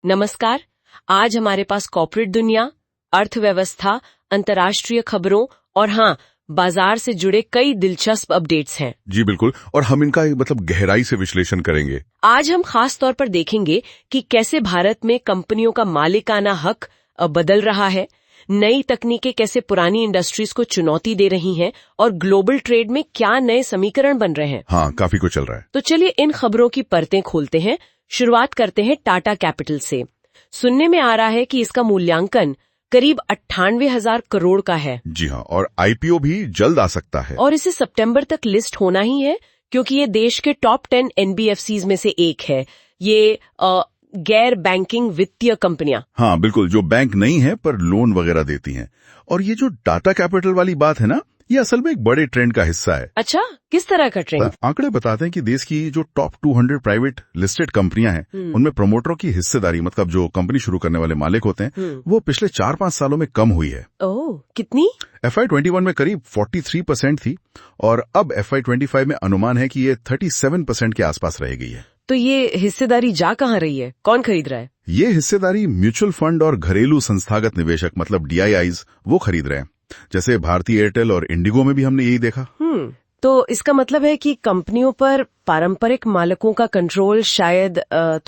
नमस्कार। आज हमारे पास कॉर्पोरेट दुनिया, अर्थव्यवस्था, अंतर्राष्ट्रीय खबरों और हाँ, बाजार से जुड़े कई दिलचस्प अपडेट्स हैं। जी बिल्कुल, और हम इनका गहराई से विश्लेषण करेंगे। आज हम खास तौर पर देखेंगे कि कैसे भारत में कंपनियों का मालिकाना हक बदल रहा है, नई तकनीकें कैसे पुरानी इंडस्ट्रीज को चुनौती दे रही हैं और ग्लोबल ट्रेड में क्या नए समीकरण बन रहे हैं। हाँ, काफी कुछ चल रहा है। तो चलिए इन खबरों की परतें खोलते हैं। शुरुआत करते हैं टाटा कैपिटल से। सुनने में आ रहा है कि इसका मूल्यांकन करीब 98,000 करोड़ का है। जी हाँ, और आईपीओ भी जल्द आ सकता है। और इसे सितंबर तक लिस्ट होना ही है, क्योंकि ये देश के टॉप 10 एनबीएफसीज में से एक है। ये गैर बैंकिंग वित्तीय कंपनियां। हाँ बिल्कुल, जो बैंक नहीं है पर लोन वगैरह देती हैं। और ये जो टाटा कैपिटल वाली बात है ना, ये असल में एक बड़े ट्रेंड का हिस्सा है। अच्छा, किस तरह का ट्रेंड? आंकड़े बताते हैं कि देश की जो टॉप 200 प्राइवेट लिस्टेड कंपनियां हैं, उनमें प्रमोटरों की हिस्सेदारी, मतलब जो कंपनी शुरू करने वाले मालिक होते हैं, वो पिछले 4-5 सालों में कम हुई है। ओह, कितनी? FY21 में करीब 43% थी और अब FY25 में अनुमान है कि ये 37% के आसपास रह गई है। तो ये हिस्सेदारी जा कहाँ रही है? कौन खरीद रहा है? ये हिस्सेदारी म्यूचुअल फंड और घरेलू संस्थागत निवेशक, मतलब DIIs, वो खरीद रहे हैं। जैसे भारतीय एयरटेल और इंडिगो में भी हमने यही देखा। तो इसका मतलब है कि कंपनियों पर पारंपरिक मालिकों का कंट्रोल शायद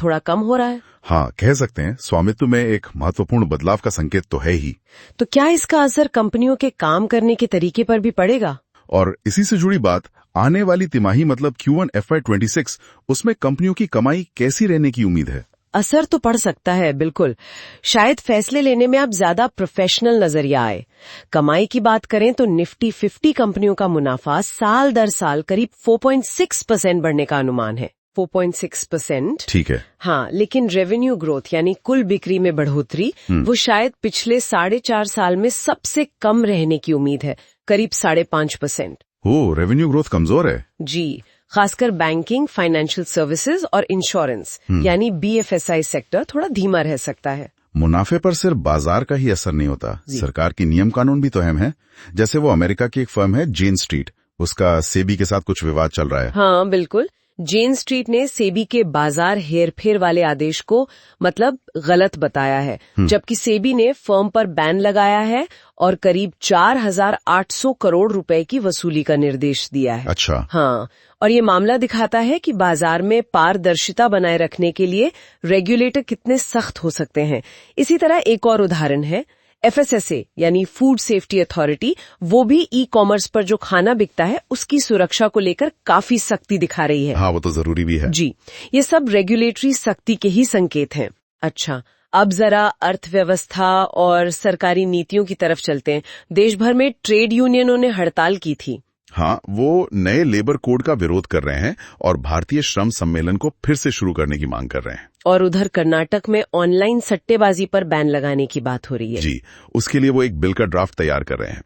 थोड़ा कम हो रहा है। हाँ, कह सकते हैं। स्वामित्व में एक महत्वपूर्ण बदलाव का संकेत तो है ही। तो क्या इसका असर कंपनियों के काम करने के तरीके पर भी पड़ेगा? और इसी से जुड़ी बात, आने वाली तिमाही मतलब Q1 FY26, उसमें कंपनियों की कमाई कैसी रहने की उम्मीद है? असर तो पड़ सकता है, बिल्कुल। शायद फैसले लेने में अब ज्यादा प्रोफेशनल नजरिया आए। कमाई की बात करें तो निफ्टी 50 कंपनियों का मुनाफा साल दर साल करीब 4.6% बढ़ने का अनुमान है। 4.6%। ठीक है। हाँ, लेकिन रेवेन्यू ग्रोथ यानी कुल बिक्री में बढ़ोतरी, वो शायद पिछले 4.5 साल में सबसे कम रहने की उम्मीद है, करीब 5.5%। हो, रेवेन्यू ग्रोथ कमजोर है। जी, खासकर बैंकिंग, फाइनेंशियल सर्विसेज और इंश्योरेंस यानी BFSI सेक्टर थोड़ा धीमा रह सकता है। मुनाफे पर सिर्फ बाजार का ही असर नहीं होता, सरकार की नियम कानून भी तो अहम है। जैसे वो अमेरिका की एक फर्म है जेन स्ट्रीट, उसका सेबी के साथ कुछ विवाद चल रहा है। हाँ बिल्कुल, जेन स्ट्रीट ने सेबी के बाजार हेरफेर वाले आदेश को गलत बताया है, जबकि सेबी ने फर्म पर बैन लगाया है और करीब 4,800 करोड़ रुपए की वसूली का निर्देश दिया है। अच्छा। हाँ, और ये मामला दिखाता है कि बाजार में पारदर्शिता बनाए रखने के लिए रेगुलेटर कितने सख्त हो सकते हैं। इसी तरह एक और उदाहरण है FSSA यानी फूड सेफ्टी अथॉरिटी, वो भी ई-कॉमर्स पर जो खाना बिकता है उसकी सुरक्षा को लेकर काफी सख्ती दिखा रही है। हाँ, वो तो जरूरी भी है। जी, ये सब रेगुलेटरी सख्ती के ही संकेत हैं। अच्छा, अब जरा अर्थव्यवस्था और सरकारी नीतियों की तरफ चलते हैं। देश भर में ट्रेड यूनियनों ने हड़ताल की थी। हाँ, वो नए लेबर कोड का विरोध कर रहे हैं और भारतीय श्रम सम्मेलन को फिर से शुरू करने की मांग कर रहे हैं। और उधर कर्नाटक में ऑनलाइन सट्टेबाजी पर बैन लगाने की बात हो रही है। जी, उसके लिए वो एक बिल का ड्राफ्ट तैयार कर रहे हैं।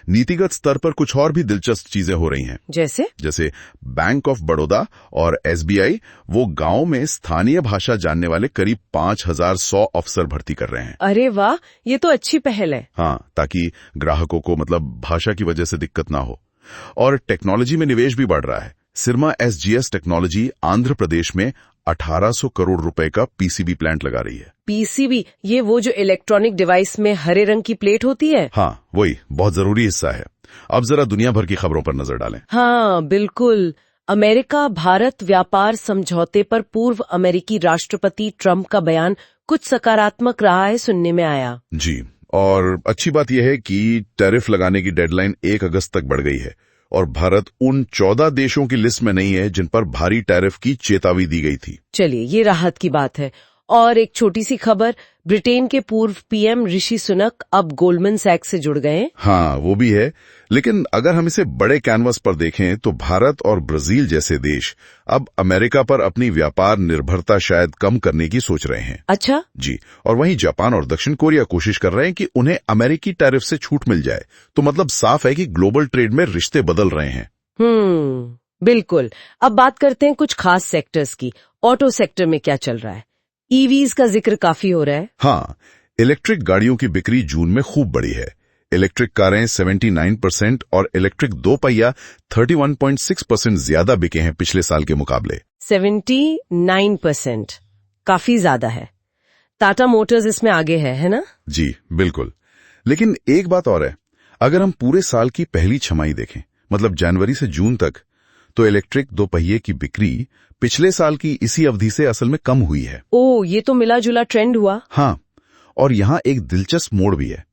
नीतिगत स्तर पर कुछ और भी दिलचस्प चीजें हो रही हैं। जैसे बैंक ऑफ बड़ौदा और SBI वो गांव में स्थानीय भाषा जानने वाले करीब 5,100 अफसर भर्ती कर रहे हैं। अरे वाह, ये तो अच्छी पहल है। हाँ, ताकि ग्राहकों को भाषा की वजह से दिक्कत ना हो। और टेक्नोलॉजी में निवेश भी बढ़ रहा है। सिरमा SGS टेक्नोलॉजी आंध्र प्रदेश में 1,800 करोड़ रुपए का PCB प्लांट लगा रही है। PCB, ये वो जो इलेक्ट्रॉनिक डिवाइस में हरे रंग की प्लेट होती है? हाँ, वही बहुत जरूरी हिस्सा है। अब जरा दुनिया भर की खबरों पर नजर डालें। हाँ बिल्कुल, अमेरिका भारत व्यापार समझौते पर पूर्व अमेरिकी राष्ट्रपति ट्रंप का बयान कुछ सकारात्मक रहा है, सुनने में आया। जी, और अच्छी बात यह है कि टैरिफ लगाने की डेडलाइन 1 अगस्त तक बढ़ गई है और भारत उन 14 देशों की लिस्ट में नहीं है जिन पर भारी टैरिफ की चेतावनी दी गई थी। चलिए, ये राहत की बात है। और एक छोटी सी खबर, ब्रिटेन के पूर्व PM ऋषि सुनक अब गोल्डमैन सैक्स से जुड़ गए। हाँ, वो भी है। लेकिन अगर हम इसे बड़े कैनवस पर देखें तो भारत और ब्राजील जैसे देश अब अमेरिका पर अपनी व्यापार निर्भरता शायद कम करने की सोच रहे हैं। अच्छा। जी, और वहीं जापान और दक्षिण कोरिया कोशिश कर रहे हैं कि उन्हें अमेरिकी टैरिफ से छूट मिल जाए। तो साफ है कि ग्लोबल ट्रेड में रिश्ते बदल रहे हैं। बिल्कुल। अब बात करते हैं कुछ खास सेक्टर्स की। ऑटो सेक्टर में क्या चल रहा है? EVs का जिक्र काफी हो रहा है। हाँ, इलेक्ट्रिक गाड़ियों की बिक्री जून में खूब बढ़ी है। इलेक्ट्रिक कारें 79% और इलेक्ट्रिक 2 पहिया 31.6% ज्यादा बिके हैं पिछले साल के मुकाबले। 79%, काफी ज्यादा है। टाटा मोटर्स इसमें आगे है ना? जी बिल्कुल। लेकिन एक बात और है, अगर हम पूरे साल की पहली छमाही देखें, मतलब जनवरी से जून तक, तो इलेक्ट्रिक दोपहिए की बिक्री पिछले साल की इसी अवधि से असल में कम हुई है। ओह, ये तो मिला जुला ट्रेंड हुआ। हाँ, और यहाँ एक दिलचस्प मोड़ भी है।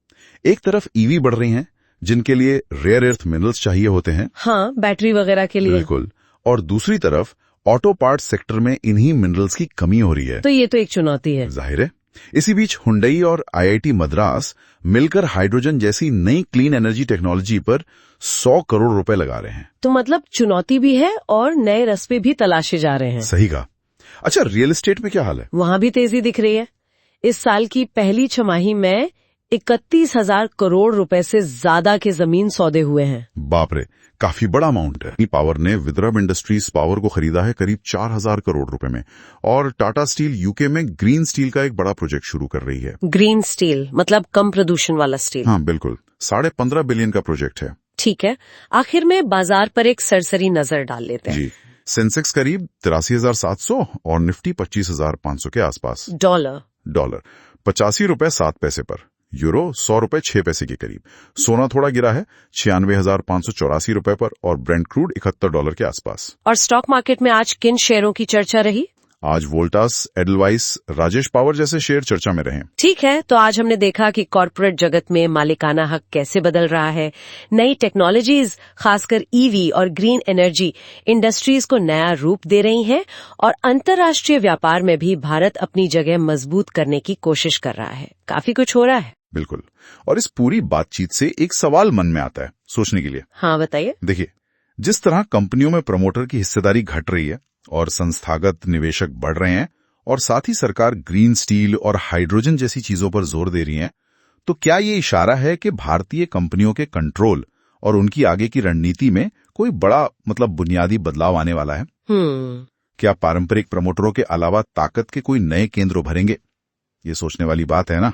एक तरफ ईवी बढ़ रही हैं, जिनके लिए रेयर अर्थ मिनरल्स चाहिए होते हैं। हाँ, बैटरी वगैरह के लिए। बिल्कुल। और दूसरी तरफ ऑटो पार्ट सेक्टर में इन्हीं मिनरल्स की कमी हो रही है। तो ये तो एक चुनौती है। जाहिर है। इसी बीच हुंडई और आईआईटी मद्रास मिलकर हाइड्रोजन जैसी नई क्लीन एनर्जी टेक्नोलॉजी पर 100 करोड़ रुपए लगा रहे हैं। तो मतलब चुनौती भी है और नए रास्ते भी तलाशे जा रहे हैं। सही कहा। अच्छा, रियल एस्टेट में क्या हाल है? वहां भी तेजी दिख रही है। इस साल की पहली छमाही में 31,000 करोड़ रुपए से ज्यादा के जमीन सौदे हुए हैं। बाप रे, काफी बड़ा अमाउंट है। पावर ने विदर्भ इंडस्ट्रीज पावर को खरीदा है करीब 4,000 करोड़ रुपए में, और टाटा स्टील यूके में ग्रीन स्टील का एक बड़ा प्रोजेक्ट शुरू कर रही है। ग्रीन स्टील मतलब कम प्रदूषण वाला स्टील? हाँ बिल्कुल, 15.5 बिलियन का प्रोजेक्ट है। ठीक है, आखिर में बाजार पर एक सरसरी नजर डाल लेते हैं। जी, सेंसेक्स करीब 83,700 और निफ्टी 25,500 के आसपास। डॉलर 85 रुपए 7 पैसे पर, यूरो 100 रुपए 6 पैसे के करीब। सोना थोड़ा गिरा है 96,584 रुपए पर, और ब्रेंट क्रूड $71 के आसपास। और स्टॉक मार्केट में आज किन शेयरों की चर्चा रही? आज वोल्टास, एडलवाइस, राजेश पावर जैसे शेयर चर्चा में रहे। ठीक है, तो आज हमने देखा कि कॉर्पोरेट जगत में मालिकाना हक कैसे बदल रहा है। नई टेक्नोलॉजीज, खासकर ईवी और ग्रीन एनर्जी इंडस्ट्रीज को नया रूप दे रही हैं, और अंतर्राष्ट्रीय व्यापार में भी भारत अपनी जगह मजबूत करने की कोशिश कर रहा है। काफी कुछ हो रहा है। बिल्कुल। और इस पूरी बातचीत से एक सवाल मन में आता है सोचने के लिए। हाँ बताइए। देखिए, जिस तरह कंपनियों में प्रमोटर की हिस्सेदारी घट रही है और संस्थागत निवेशक बढ़ रहे हैं, और साथ ही सरकार ग्रीन स्टील और हाइड्रोजन जैसी चीजों पर जोर दे रही है, तो क्या ये इशारा है कि भारतीय कंपनियों के कंट्रोल और उनकी आगे की रणनीति में कोई बड़ा बुनियादी बदलाव आने वाला है? क्या पारंपरिक प्रमोटरों के अलावा ताकत के कोई नए केंद्र उभरेंगे? ये सोचने वाली बात है ना।